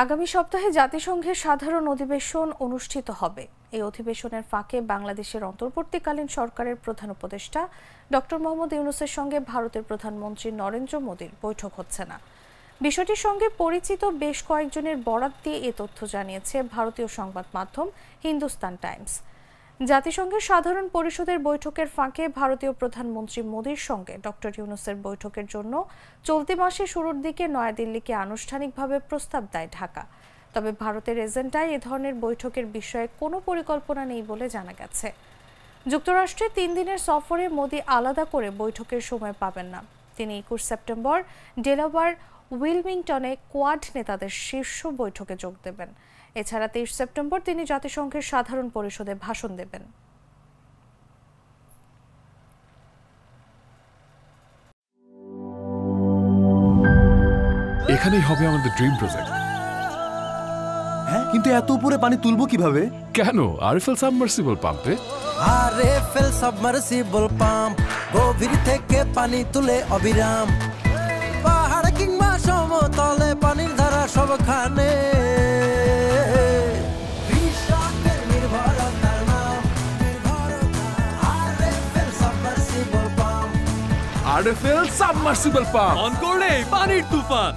আগামী সপ্তাহে জাতিসংঘের সাধারণ অধিবেশন অনুষ্ঠিত হবে। এই অধিবেশনের ফাঁকে বাংলাদেশের অন্তর্বর্তীকালীন সরকারের প্রধান উপদেষ্টা ডক্টর মোহাম্মদ ইউনূসের সঙ্গে ভারতের প্রধানমন্ত্রী নরেন্দ্র মোদীর বৈঠক হচ্ছে না। বিষয়টির সঙ্গে পরিচিত বেশ কয়েকজনের বরাত দিয়ে এ তথ্য জানিয়েছে ভারতীয় সংবাদ মাধ্যম হিন্দুস্তান টাইমস। জাতিসংঘের সাধারণ পরিষদের বৈঠকের ফাঁকে ভারতীয় প্রধানমন্ত্রী মোদীর সঙ্গে ডক্টর ইউনূসের বৈঠকের জন্য চলতি মাসের শুরুর দিকে নয়াদিল্লিকে আনুষ্ঠানিকভাবে প্রস্তাব দেয় ঢাকা। তবে ভারতের এজেন্ডায় এ ধরনের বৈঠকের বিষয়ে কোনো পরিকল্পনা নেই বলে জানা গেছে। যুক্তরাষ্ট্রে 3 দিনের সফরে মোদী আলাদা করে বৈঠকের সময় পাবেন না। তিনি 21 সেপ্টেম্বর ডেলাওয়্যার উইলমিংটনে কোয়াড নেতাদের শীর্ষ বৈঠকে যোগ দেবেন। এছাড়া 23 সেপ্টেম্বর তিনি জাতিসংঘের সাধারণ পরিষদে ভাষণ দেবেন। এখানেই হবে আমাদের ড্রিম প্রজেক্ট। হ্যাঁ, কিন্তু এত উপরে পানি তুলবো কিভাবে? কেন? আরএফএল সাবমার্সিবল পাম্পে। আরএফএল সাবমার্সিবল পাম্প গভীর থেকে পানি তুলে অবিরাম। পাহাড় কিংবা সমতলে পানির ধারা সবখানে। আরএফএল সাবমার্সিবল পাম্প অন করলে পানির তুফান।